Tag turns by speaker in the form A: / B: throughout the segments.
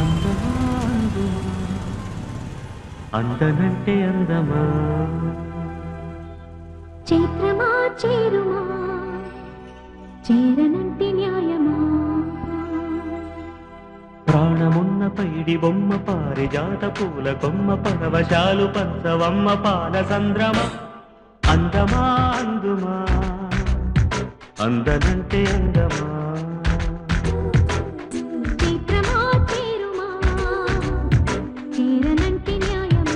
A: అందమా అందుమా అందనంటే అందమా
B: చైత్రమా చేరుమా చేరనంటే న్యాయమా
A: ప్రాణమున్న పైడి బొమ్మ పారిజాత పూల కొమ్మ పరవశాలు పంచవమ్మ పాల సంద్రమ అందమా అందుమా అందనంటే అందమా
B: చైత్రమా చేరుమా చేరనంటే న్యాయమా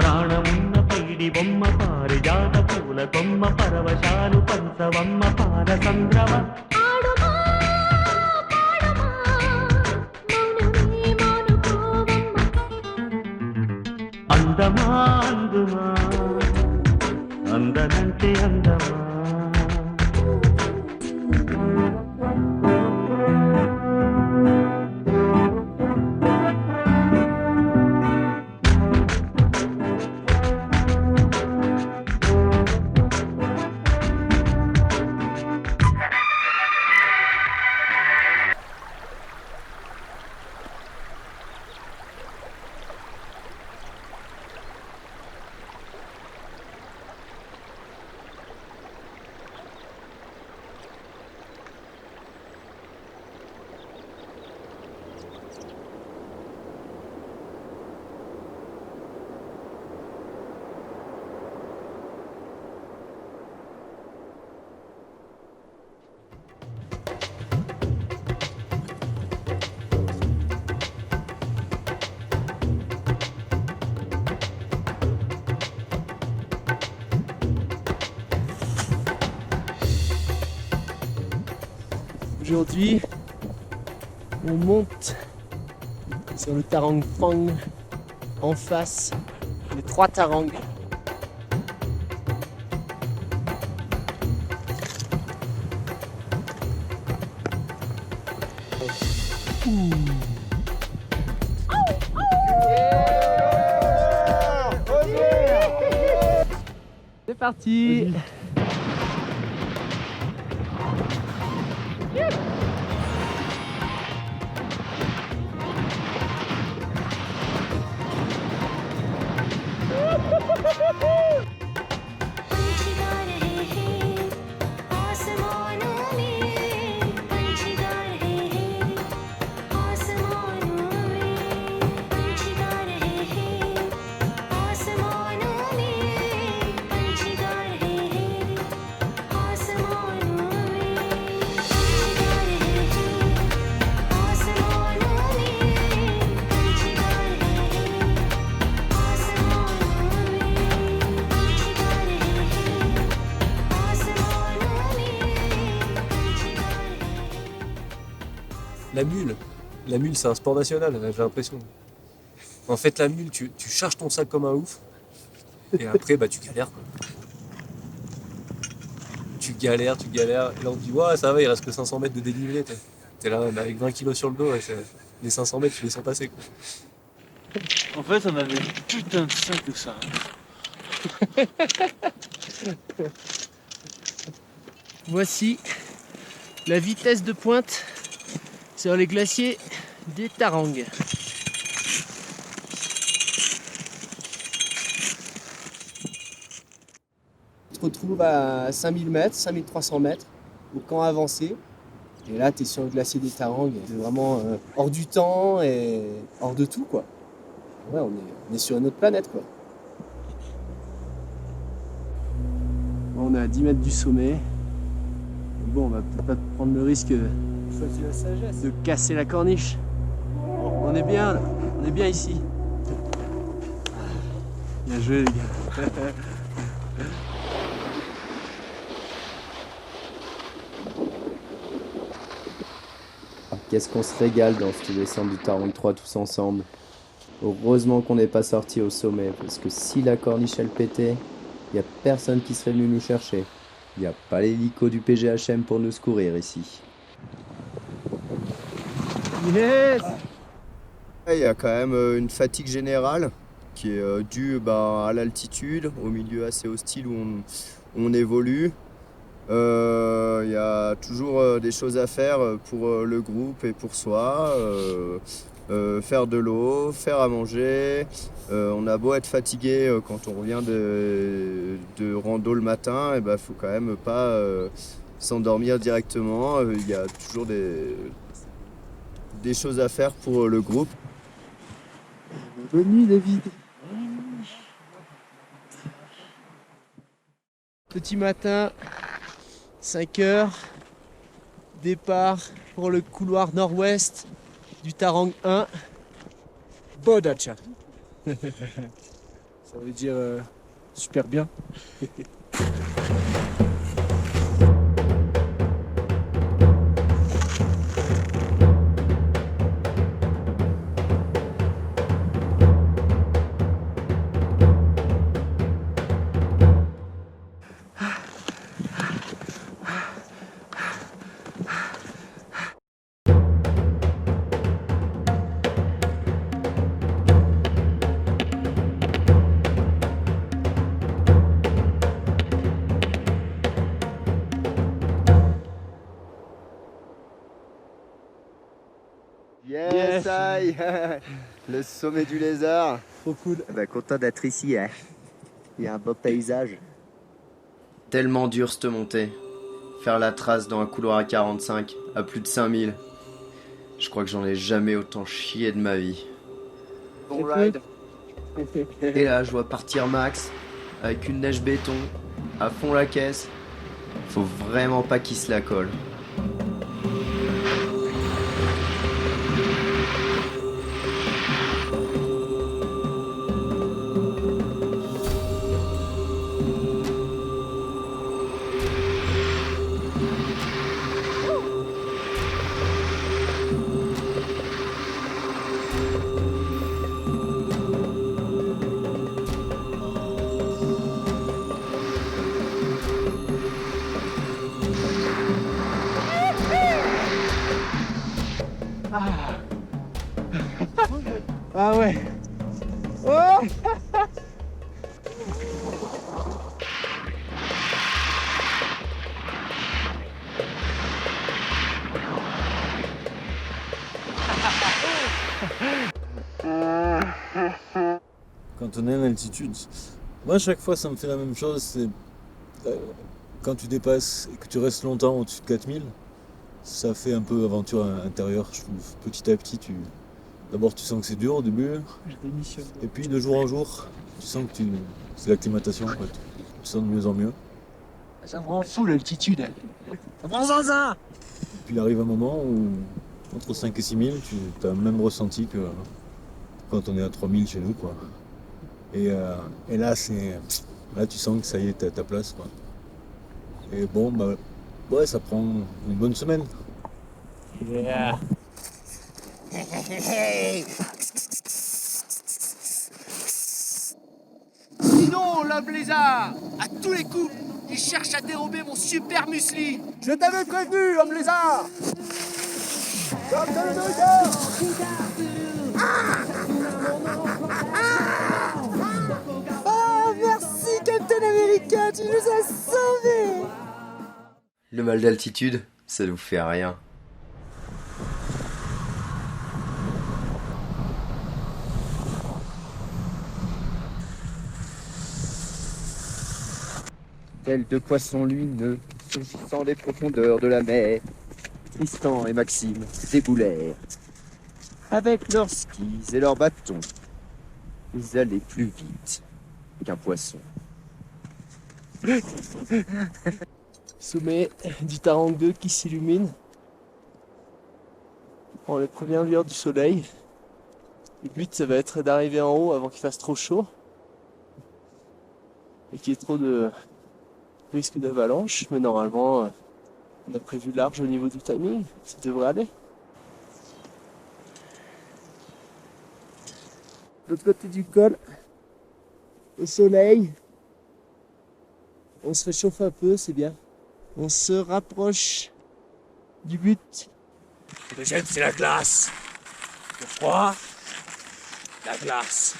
A: ప్రాణమున్న పైడి బొమ్మ పారిజాత పూల కొమ్మ పరవశాలు పంచవమ్మ పాల సంద్రమ
B: ఆడుమా పాడుమా మౌనమే మానుకోవమ్మ
A: అందమా అందుమా అందనంటే అందమా
C: Aujourd'hui, on monte sur le Tarang Pang, en face, les 3 tarangs. C'est parti!
B: पंछी गा रहे हैं आसमानों में पंछी गा रहे हैं आसमानों में पंछी गा रहे हैं आसमानों में पंछी गा रहे हैं आसमानों में पंछी गा रहे हैं आसमानों में पंछी गा रहे हैं आसमानों
D: La mule, c'est un sport national, j'ai l'impression. En fait, la mule, tu charges ton sac comme un ouf, et après, bah, tu galères, quoi. Tu galères, et là, on te dit, ouais, ça va, il reste que 500 mètres de dénivelé. T'es là, avec 20 kilos sur le dos, et les 500 mètres, tu les sens passer, quoi.
E: En fait, on avait putain de ça que ça.
C: Voici la vitesse de pointe sur les glaciers des Tarangs. Tu te retrouves à 5000 mètres, 5300 mètres, au camp avancé. Et là, tu es sur le glacier des Tarangs. C'est vraiment hors du temps et hors de tout, quoi. Ouais, on est sur une autre planète, quoi. On est à 10 mètres du sommet. Bon, on va peut-être pas prendre le risque de casser la corniche. On est bien, là. On est bien ici. Bien joué, les gars.
F: Qu'est-ce qu'on se régale dans cette descente du Tarang 3 tous ensemble. Heureusement qu'on n'est pas sorti au sommet, parce que si la corniche elle pétait, y a personne qui serait venu nous chercher. Y a pas l'hélico du PGHM pour nous secourir ici.
C: Yes!
G: Il y a quand même une fatigue générale qui est due à l'altitude, au milieu assez hostile où on évolue. Il y a toujours des choses à faire pour le groupe et pour soi. Faire de l'eau, faire à manger. On a beau être fatigué quand on revient de rando le matin, il faut quand même pas s'endormir directement. Il y a toujours des choses à faire pour le groupe.
C: Bonne nuit, David. Petit matin, 5 heures, départ pour le couloir nord-ouest du Tarang 1.
H: Bodacha. Ça veut dire super bien.
G: Yes, aïe. Le sommet du lézard.
C: Trop cool.
G: Content d'être ici. Hein. Il y a un beau paysage.
F: Tellement dur cette montée. Faire la trace dans un couloir à 45, à plus de 5000. Je crois que j'en ai jamais autant chié de ma vie.
G: Bon ride.
F: Et là, je vois partir Max, avec une neige béton, à fond la caisse. Faut vraiment pas qu'il se la colle.
C: Ah ouais. Oh.
E: Quand on est en altitude, moi à chaque fois ça me fait la même chose, c'est quand tu dépasses et que tu restes longtemps au-dessus de 4000, ça fait un peu aventure intérieure, je trouve. Petit à petit, d'abord tu sens que c'est dur au début, et puis de jour en jour, tu sens que c'est l'acclimatation, en fait. Tu te sens de mieux en mieux.
C: Ça me rend fou l'altitude. Ça me rend zinzin.
E: Puis il arrive un moment où, entre 5 et 6000, tu as le même ressenti que quand on est à 3000 chez nous, quoi. Et là, là, tu sens que ça y est, t'as ta place, quoi. Et bon, ouais, ça prend une bonne semaine.
C: Yeah.
I: Sinon, l'homme lézard, à tous les coups, il cherche à dérober mon super muesli.
C: Je t'avais prévenu, homme lézard. Ah, merci Captain America, tu nous as sauvés.
F: Le mal d'altitude, ça nous fait rien.
G: Tels deux poissons lumineux, surgissant des profondeurs de la mer, Tristan et Maxime déboulèrent. Avec leurs skis et leurs bâtons, ils allaient plus vite qu'un poisson.
C: Sommet du Tarang 2 qui s'illumine. On prend les premières lueurs du soleil. Le but, ça va être d'arriver en haut avant qu'il fasse trop chaud et qu'il y ait trop de risque d'avalanche. Mais normalement, on a prévu large au niveau du timing. Ça devrait aller. De l'autre côté du col, au soleil, on se réchauffe un peu, c'est bien. On se rapproche du but.
H: Le gel, c'est la glace. Le froid, la glace.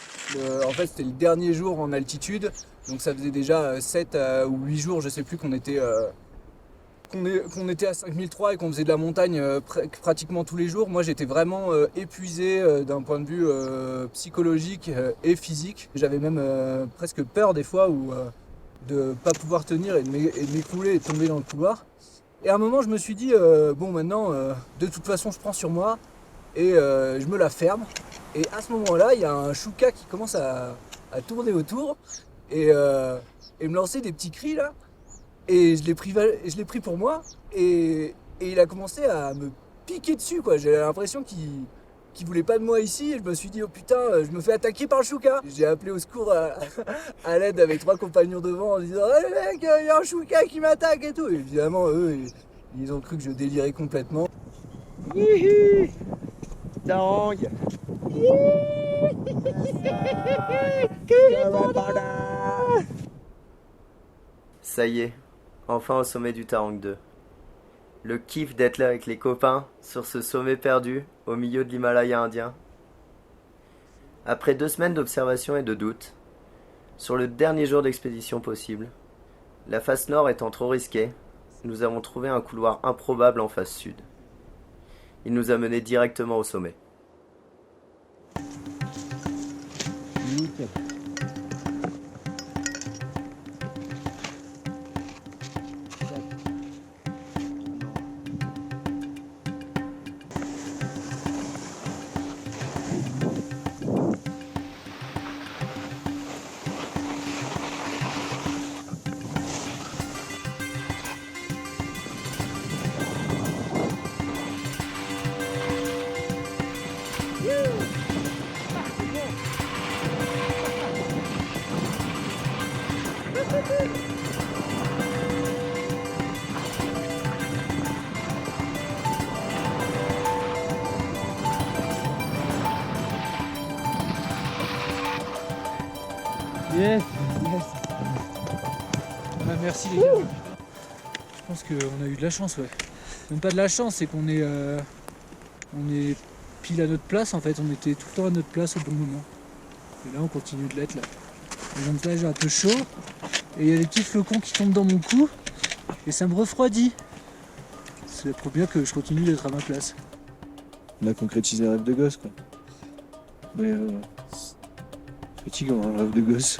J: En fait, c'était le dernier jour en altitude, donc ça faisait déjà 7 ou 8 jours, je sais plus, qu'on était qu'on était à 5003 et qu'on faisait de la montagne pratiquement tous les jours, moi j'étais vraiment épuisé d'un point de vue psychologique et physique. J'avais même presque peur des fois de pas pouvoir tenir et de m'écrouler et de tomber dans le couloir. Et à un moment je me suis dit, bon maintenant de toute façon je prends sur moi et je me la ferme. Et à ce moment-là il y a un chouka qui commence à tourner autour et me lancer des petits cris là. Et je l'ai pris pour moi et il a commencé à me piquer dessus quoi. J'ai l'impression qu'il voulait pas de moi ici et je me suis dit oh putain je me fais attaquer par le chouka. J'ai appelé au secours à l'aide avec 3 compagnons devant en disant hey mec il y a un chouka qui m'attaque et tout. Et évidemment eux ils ont cru que je délirais complètement.
C: Hihi Tarang.
F: Ça y est, enfin au sommet du Tarang 2. Le kiff d'être là avec les copains, sur ce sommet perdu, au milieu de l'Himalaya indien. Après 2 semaines d'observation et de doute, sur le dernier jour d'expédition possible, la face nord étant trop risquée, nous avons trouvé un couloir improbable en face sud. Il nous a menés directement au sommet.
C: Nickel.
J: Yes. Ah, merci les gars. Je pense qu'on a eu de la chance, ouais. Même pas de la chance, c'est qu'on est pile à notre place en fait. On était tout le temps à notre place au bon moment. Et là on continue de l'être là. Donc là j'ai un peu chaud et il y a des petits flocons qui tombent dans mon cou et ça me refroidit. C'est trop bien que je continue d'être à ma place.
E: On a concrétisé un rêve de gosse quoi. Mais fatigant un rêve de gosse.